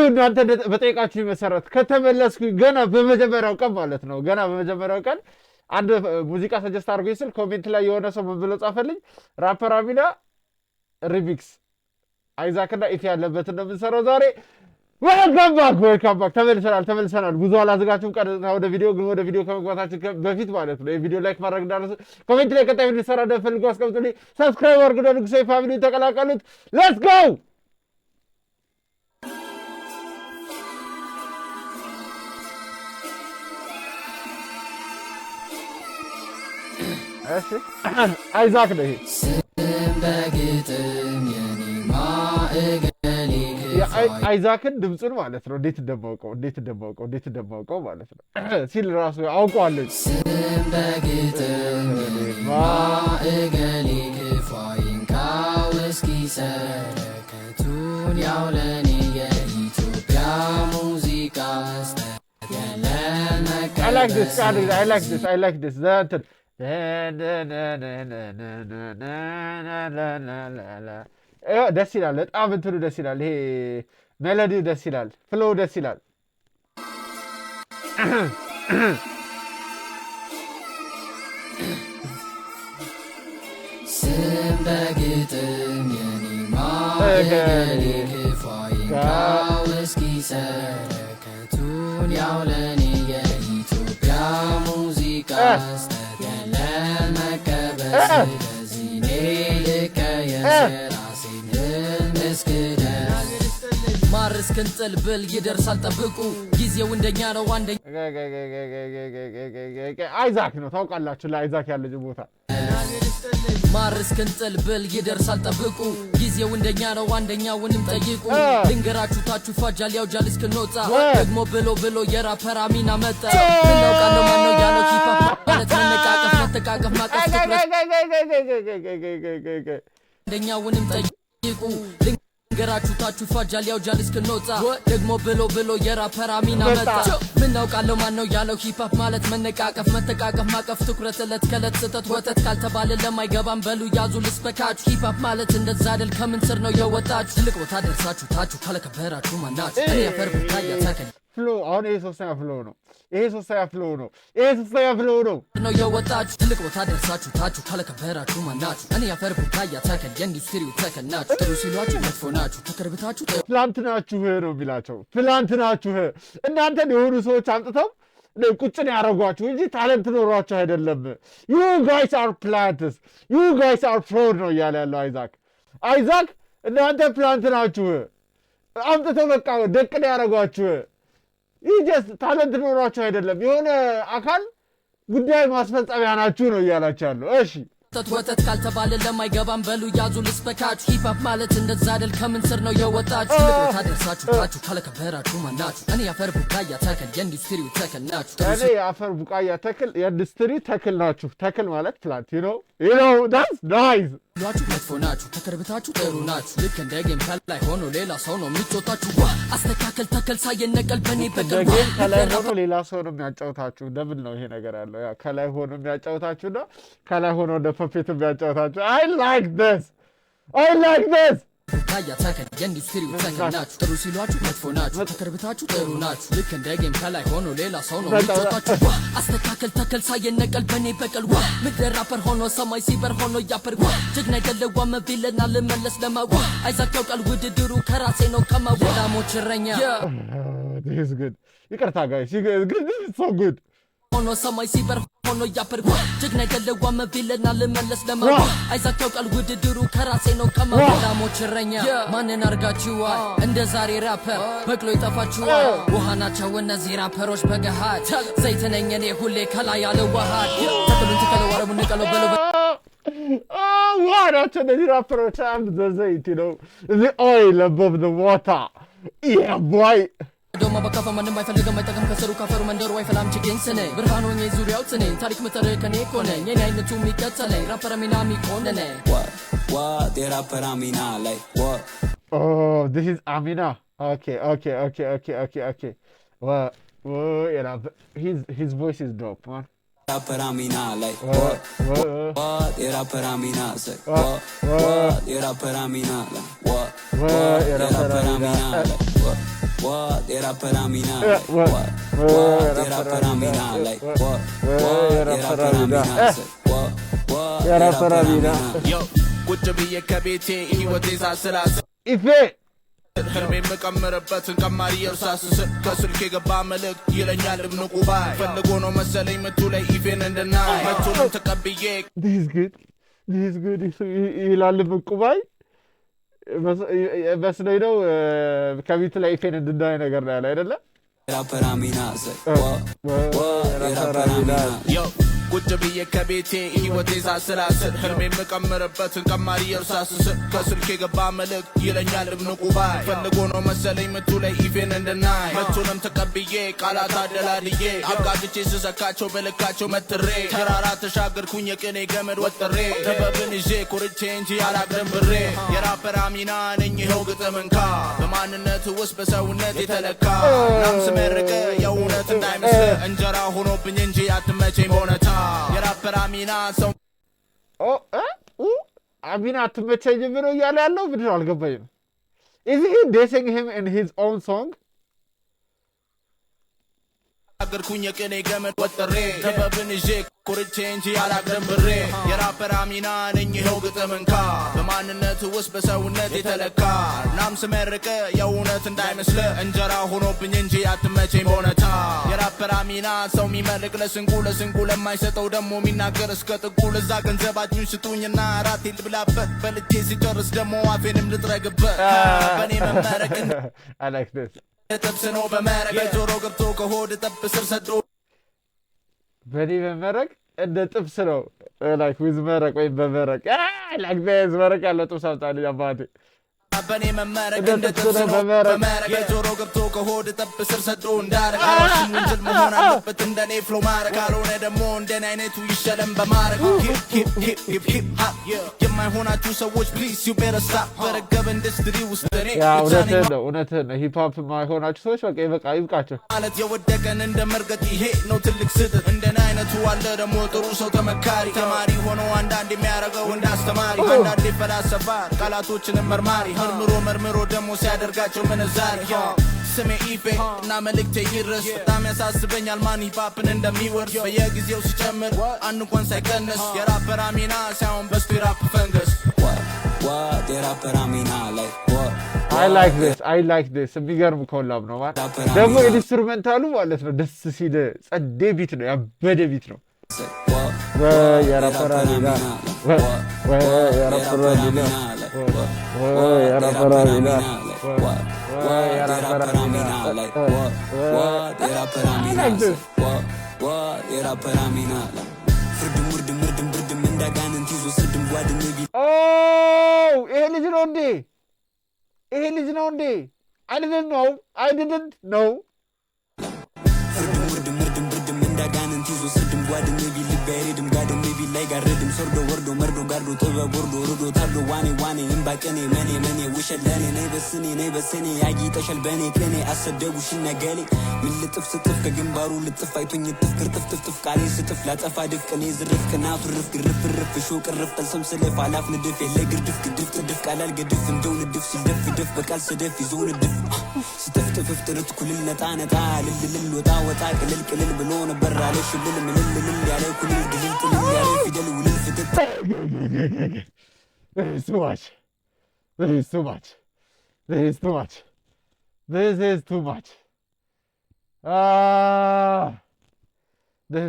እናንተ በጠይቃችሁ መሰረት ከተመለስኩ ገና በመጀመሪያው ቀን ማለት ነው ገና በመጀመሪያው ቀን አንድ ሙዚቃ ሰጀስት አድርጎኝ ስል ኮሜንት ላይ የሆነ ሰው ምን ብሎ ጻፈልኝ? ራፐር አሚና ሪሚክስ አይዛክ እና ኢቲ ያለበትን ነው የምንሰራው ዛሬ። ዌልካም ባክ ተመልሰናል። ብዙ አላዘጋችሁም። ቀጥታ ወደ ቪዲዮ ግን ወደ ቪዲዮ ከመግባታችን በፊት ማለት ነው የቪዲዮ ላይክ ማድረግ እንዳትረሱ። ኮሜንት ላይ ቀጣይ ቪዲዮ ሰራ እንደፈልጉ አስቀምጡልኝ። ሰብስክራይብ አድርጉ። ንጉሴ ፋሚሊ ተቀላቀሉት። ሌትስ ጎ። እሺ አይዛክ ነው ይሄ አይዛክን ድምፁን ማለት ነው እንዴት እንደማውቀው ማለት ነው ሲል ራሱ አውቀዋለሁ። ማእገሌ ክፋይን ካውስኪ ሰረከቱን ያውለኔ የኢትዮጵያ ሙዚቃ I like this that ደስ ይላል በጣም እንትኑ ደስ ይላል። ይሄ ሜሎዲው ደስ ይላል። ፍሎው ደስ ይላል። ስም በግጥም የኔ ማእገሌ ክፋይን ካውስኪ ሰረከቱን ያውለኔ የኢትዮጵያ ሙዚቃ ስተገለን መቀበል ስለዚህ እኔ ልቀየስ ማር እስክንጥል ብል ይደርሳል ጠብቁ ጊዜው እንደኛ ነው። አንደኛ አይዛክ ነው ታውቃላችሁ። ለአይዛክ ያለች ቦታ ማር እስክንጥል ብል ይደርሳል ጠብቁ ጊዜው እንደኛ ነው። አንደኛውንም ጠይቁ ልንገራችሁ ታችሁ ይፋጃል ያውጃል እስክንወጣ ደግሞ ብሎ የራፐር አሚና መጣ። ምናውቃለው ማነው ያለው ሂፓፕ ማለት መነቃቀፍ መተቃቀፍ ማቀፍ አንደኛውንም ጠይቁ ልንገራችሁ ታችሁ ይፋጃል ያውጃል እስክንወጣ ደግሞ ብሎ የራፐር አሚና መጣ። ምናውቃለው ማነው ያለው ሂፓፕ ማለት መነቃቀፍ መተቃቀፍ ማቀፍ ትኩረት ዕለት ከዕለት ስተት ወተት ካልተባለ ለማይገባም በሉ ያዙ ልስበካችሁ። ሂፓፕ ማለት እንደዛ አይደል ከምን ስር ነው የወጣችሁ ትልቅ ቦታ ደርሳችሁ ታችሁ ካለከበራችሁ ማናችሁ እኔ ያፈር ብታያ ታከል ፍሎ አሁን ይሄ ሶስተኛ ፍሎ ነው ነው የወጣችሁ ትልቅ ቦታ ደርሳችሁ ታችሁ ካለከበራችሁ ማናችሁ እኔ ያፈር ብታያ ታከል የኢንዱስትሪው ተከል ናችሁ። ጥሩ ሲሏችሁ መጥፎ ናችሁ ተከርብታችሁ ፕላንት ናችሁ ነው የሚላቸው። ፕላንት ናችሁ እናንተ የሆኑ ሰዎች አምጥተው ቁጭን ያደረጓችሁ እንጂ ታለንት ኖሯችሁ አይደለም። ዩ ጋይስ አር ፕላንትስ ዩ ጋይስ አር ፍሮድ ነው እያለ ያለው አይዛክ እናንተ ፕላንት ናችሁ አምጥተው በቃ ደቅን ያደረጓችሁ። ይህ ጀስት ታለንት ኖሯችሁ አይደለም የሆነ አካል ጉዳይ ማስፈጸሚያ ናችሁ ነው እያላችሁ ያለው። እሺ ወተት ካልተባለ ለማይገባም በሉ ያዙ ልስበካችሁ። ሂፓፕ ማለት እንደዛ አይደል ከምን ስር ነው የወጣችሁ ትልቅ ቦታ ደርሳችሁ ታችሁ ካለከበራችሁ ማናችሁ እኔ የአፈር ቡቃያ ተክል የኢንዱስትሪው ተክል ናችሁ። እኔ የአፈር ቡቃያ ተክል የኢንዱስትሪ ተክል ናችሁ። ተክል ማለት ፕላንት you know that's nice ሏችሁ መጥፎ ናችሁ ተከርብታችሁ ጥሩ ናችሁ። ልክ እንደ ጌም ከላይ ሆኖ ሌላ ሰው ነው የሚጮታችሁ አስተካከል ተከል ሳይነቀል በኔ በቀል ከላይ ሆኖ ሌላ ሰው ነው የሚያጫውታችሁ። ለምን ነው ይሄ ነገር ያለው? ያ ከላይ ሆኖ የሚያጫውታችሁ ነው ከላይ ሆኖ እንደ ፐፔት የሚያጫውታችሁ። I like this ታያ ተከል የኢንዱስትሪው ተከል ናችሁ። ጥሩ ሲሏችሁ መጥፎ ናችሁ ተከርብታችሁ ጥሩ ናችሁ። ልክ እንደ ጌም ከላይ ሆኖ ሌላ ሰው ነው የሚጮታችሁ አስተካከል ተከል ሳይነቀል በኔ በቀል ምድር ራፐር ሆኖ ሰማይ ሲበር ሆኖ ያፐር ጀግና አይደለዋ መቢልና ልመለስ ለማዋ አይዛክ ያውቃል ውድድሩ ከራሴ ነው ከማወላ ሞችረኛ this is good ይቅርታ ጋይስ so good ሆኖ ሰማይ ሲበር ሆኖ ያፐር ጀግና አይደለዋ መቢልና ልመለስ ለማዋ አይዛክ ያውቃል ውድድሩ ከራሴ ነው ከማወላ ሞችረኛ ማንን አርጋችኋል እንደ ዛሬ ራፐር በቅሎ ይጠፋችኋል። ውሃ ናቸው እነዚህ ራፐሮች በገሃድ ዘይት ነኝ እኔ ሁሌ ከላይ ያለ ዋሃድ ተክሉን ተከለው አረቡ ንቀለው በለው ውሃ ናቸው እነዚህ ራፐሮች and the ዘይት the oil above the water yeah boy ዶማ በካፋ ማንም አይፈልግም አይጠቅም ከሰሩ ካፈሩ መንደሩ አይፈላም ችግኝ ስኔ ብርሃን ሆኜ ዙሪያው ስኔ ታሪክ መተረከኔ ኮነ የኔ አይነቱ የሚከተለኝ ራፐር አሚና ሚኮነኔ what the rapper Amina like what oh this is Amina okay what his voice is dope man rapper Amina like what the rapper Amina say what the rapper Amina like what the rapper Amina like what what የራፐር አሚና ላይ what የራፐር አሚና ላይ what የራፐር አሚና የራፐር አሚና ቁጭ ብዬ ከቤቴ ህይወቴ ሳስላስ ኢፌ ህልሜ የምቀምርበትን ቀማሪ እርሳስ ከስልክ የገባ መልእክት ይለኛል ንቁ ባይ ፈልጎ ነው መሰለኝ ምቱ ላይ ኢፌን እንድናይ መቱንም ተቀብዬ this is good ይላል ንቁ ባይ መስሎኝ ነው ከቤት ላይ ኢፌን እንድናይ ነገር ነው ያለ አይደለ የራፐር አሚና የራፐር አሚና ቁጭ ብዬ ከቤቴ ህይወቴ ሳስላስል ህልሜ የምቀምርበትን ቀማሪ እርሳስ ከስልክ የገባ መልእክት ይለኛል ንቁ ባይ ፈልጎ ነው መሰለኝ ምቱ ላይ ኢፌን እንድናይ መቱንም ተቀብዬ ቃላት አደላልዬ አጋጭቼ ስሰካቸው በልካቸው መትሬ ተራራ ተሻገርኩኝ የቅኔ ገመድ ወጥሬ ጥበብን ይዤ ኮርቼ እንጂ አላቅርም ብሬ የራፐር አሚና ነኝ ይኸው ግጥምንካ በማንነት ውስጥ በሰውነት የተለካ ናም ስመርቅ የእውነት እንዳይመስል እንጀራ ሆኖብኝ እንጂ አትመቸኝ በእውነታ የራፐር አሚና ሰው አሚና አትመቸኝ ብሎ እያለ ያለው ምንድን ነው አልገባኝም is he dissing him in his own song አገርኩኝ የቅኔ ገመድ ወጥሬ ጥበብን ይዤ ኮርቼ እንጂ አላቅርም ብሬ የራፐር አሚና ነኝ ይኸው ግጥምንካ በማንነት ውስጥ በሰውነት የተለካ ናም ስመርቅ የእውነት እንዳይመስል እንጀራ ሆኖብኝ እንጂ አትመቸኝ በእውነታ የራፐር አሚና ሰው የሚመርቅ ለስንቁ ለማይሰጠው ደግሞ የሚናገር እስከ ጥጉ ለዛ ገንዘባችሁን ስጡኝና ራቴ ልብላበት በልቼ ሲጨርስ ደግሞ አፌንም ልጥረግበት በእኔ መመረቅ I like this ጥብስ ነው በመረቅ በጆሮ ገብቶ ከሆድ ጠብ ስር ሰዶ በእኔ መመረቅ እንደ ጥብስ ነው like with መረቅ ወይም በመረቅ like this መረቅ ያለው ጥብስ አምጣልኝ አባቴ በኔ መመረቅ እንደ ጥብስ ነው በመረቅ በጆሮ ገብቶ ከሆድ ጠብ ስር ሰዶ እንዳረግ አራሽም ወንጀል መሆን አለበት እንደኔ ፍሎ ማረግ ካልሆነ ደግሞ እንደኔ አይነቱ ይሸለም በማረግ ሂፕ ሃፕ የማይሆናችሁ ሰዎች ፕሊዝ ዩ ቤተር ስታፕ በረገበ ኢንዱስትሪ ውስጥ እኔ እውነትህን ነው ሂፕ ሆፕ የማይሆናችሁ ሰዎች በቃ ይብቃቸው ማለት የወደቀን እንደ መርገጥ ይሄ ነው ትልቅ ስህተት እንደኔ አይነቱ አለ ደግሞ ጥሩ ሰው ተመካሪ ተማሪ ሆኖ አንዳንድ የሚያደርገው እንዳስተማሪ አንዳንድ ይፈላሰፋል ቃላቶችንም መርማሪ መርምሮ ደግሞ ሲያደርጋቸው ምንዛሪ ስሜ ኢፌ እና መልእክቴ ይድረስ በጣም ያሳስበኛል ማን ሂፓፕን እንደሚወርስ በየጊዜው ሲጨምር አንድ እንኳን ሳይቀንስ የራፐር አሚና ሳይሆን በስቱ የራፕ ፈንገስ የራፐር አሚና ላይ I like this የሚገርም ኮላብ ነው ማለት ደግሞ ኢንስትሩሜንታሉ ማለት ነው ደስ ሲል ጸዴ ቢት ነው ያበደ ቢት ነው የራፐር አሚና የራፐር አሚና የራፐር አሚና የራፐር አሚና ላይ የራፐር አሚና የራፐር አሚና ላይ ፍርድም ብርድም እንዳጋንንት ይዞ ስድም ጓድም ቢ ይሄ ልጅ ነው እንዴ I didn't know ፍርድም ብርድም እንዳጋንንት ይዞ ስድም ጓድም ቢ ልባይሬድም ጋድም ቢ ላይ ጋርድም ሰርዶ ወርዶ መርዶ ጋርዶ ጥበብ ወርዶ ርዶ ታርዶ ዋኔ እምባቀኔ መኔ ውሸት ለኔ ነይ በስኔ ያጊጠሻል በኔ ቅኔ አሰደቡሽ ነገሌ ምን ልጥፍ ስጥፍ ከግንባሩ ልጥፍ አይቶኝ ጥፍ ክርጥፍ ቃሌ ስጥፍ ላጠፋ ድፍ ቅኔ ዝርፍ ቅናቱ ርፍ ግርፍ ሾ ቅርፍ ጠልሰም ስለፍ አላፍ ንድፍ የለ ግርድፍ ጥድፍ ቃላል ገድፍ እንደው ንድፍ ሲደፍ በቃል ስደፍ ይዞ ንድፍ ስትፍጥፍ ጥርት ኩልል ነጣ ልልል ወጣ ቅልል ብሎ ነበር አለ ሽልል ምልል ያለ ኩልል ግልል ጥልል ያለ ፊደል ውልል ፍትት This is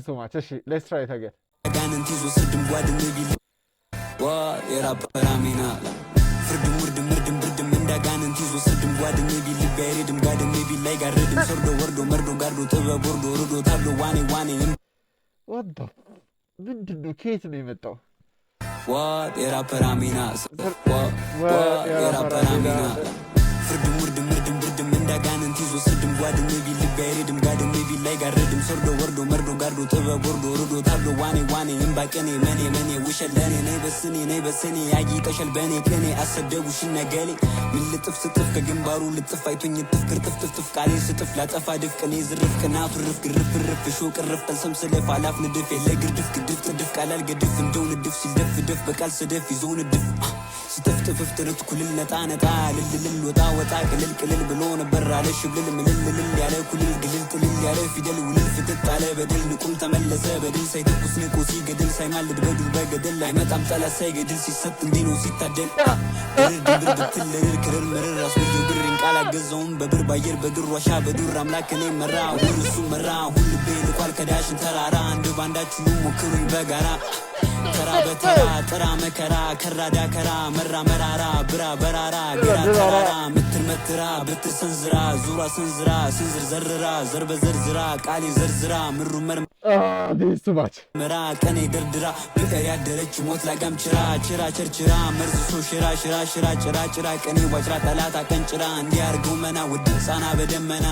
too much. እሺ let's try it again ጋንንት ይዞ ስድም ጓድም ቢል የራፐር አሚና ፍርድም ብርድም እንዳጋንንት ይዞ ስድም ጓድም ቢል ባይሬድም ጋድም ቢል ላይ ጋርድም ሰርዶ ወርዶ መርዶ ጋርዶ ጥበብ ወርዶ ርዶ ታርዶ ዋኔ what the ምንድነው ከየት ነው የመጣው የራፐር አሚና የራፐር አሚና ፍርድም ብርድም እንዳጋንንት ይዞ ስድም ጓድም ቢል ባይሬድም ጋድም ቢል ላይ ጋርድም ሰርዶ ወርዶ መርዶ ጋርዶ ጥበብ ወርዶ ርዶ ታርዶ ዋኔ እምባቀኔ መኔ ውሸት ለኔ ነይ በስኔ ያጊጠሻል በኔ ቅኔ አሰደቡሽ ነገሌ ምን ልጥፍ ስጥፍ ከግንባሩ ልጥፍ አይቶኝ ጥፍ ክርጥፍ ቃሌ ስጥፍ ላጠፋ ድፍ ቅኔ ዝርፍ ቅናቱ ርፍ ግርፍ ሾ ቅርፍ ጠልሰም ስለፍ አላፍ ንድፍ የለ ግርድፍ ጥድፍ ቃላል ገድፍ እንደው ንድፍ ሲደፍ በቃል ስደፍ ይዞ ንድፍ ስትፍትፍፍ ትርት ኩልል ነጣ ነጣ ልልልል ወጣ ወጣ ቅልል ቅልል ብሎ ነበር አለ ሽብልል ምልልልል ያለ ኩልል ግልል ጥልል ያለ ፊደል ውልል ፍጥጥ አለ በድል ንቁም ተመለሰ በድል ሳይተኩስ ንቁ ሲገድል ሳይማልድ በዱር በገደል አይመጣም ጠላት ሳይገድል ሲሰጥ እንዲህ ነው ሲታደል ድር ድብር ብትል ልል ክርር ምርር አስብዩ ብርን ቃል አገዘውም በብር ባየር በዱር ዋሻ በዱር አምላክ እኔ መራ ሁሉ እሱ መራ ሁሉ ቤ ልቋል ከዳሽን ተራራ አንድ ባንዳችሁ ሞክሩኝ በጋራ ተራ በተራ ጥራ መከራ ከራዳ ከራ መራ መራራ ብራ በራራ ግራ ተራራ ምትር መትራ ብትር ሰንዝራ ዙራ ሰንዝራ ስንዝር ዘርራ ዘርበ ዘርዝራ ቃሌ ዘርዝራ ምሩ መራ ቀኔ ደርድራ ብቀር ያደረች ሞት ላጋም ችራ ችራ ቸርችራ መርዝሶ ሽራ ሽራ ሽራ ጭራ ጭራ ቀኔ ዋጭራ ጠላት አቀንጭራ እንዲያርገው መና ውድ ህፃና በደመና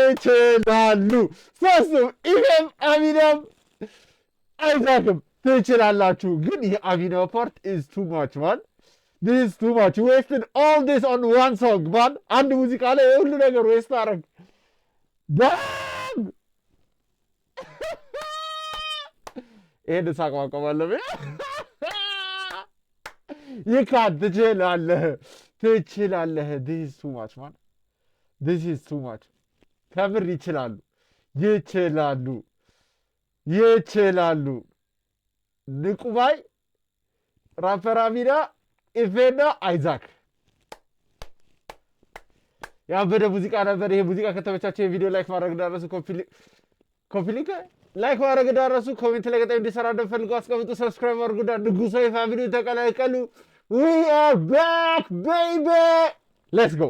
ይችላሉ ሶስቱም ኢፌም አሚናም አይዛክም ትችላላችሁ። ግን የአሚና ፓርት is too much man. This is too much. You wasted all this on one song man. አንድ ሙዚቃ ላይ ሁሉ ነገር ዌስት አረግ ዳም ይሄን ሳቋቋማለሁ ይካድ ትችላለህ this is too much man. This is too much. ከምር ይችላሉ ንቁባይ ራፐር አሚና ኢፌና አይዛክ ያበደ ሙዚቃ ነበር። ይሄ ሙዚቃ ከተመቻቸው የቪዲዮ ላይክ ማድረግ እንዳረሱ ኮፒሊንክ ላይክ ማድረግ እንዳረሱ ኮሜንት ላይ ቀጣይ እንዲሰራ እንደፈልጉ አስቀምጡ። ሰብስክራይብ አድርጉና ንጉሳዊ ፋሚሊውን ተቀላቀሉ። We are back baby. Let's go.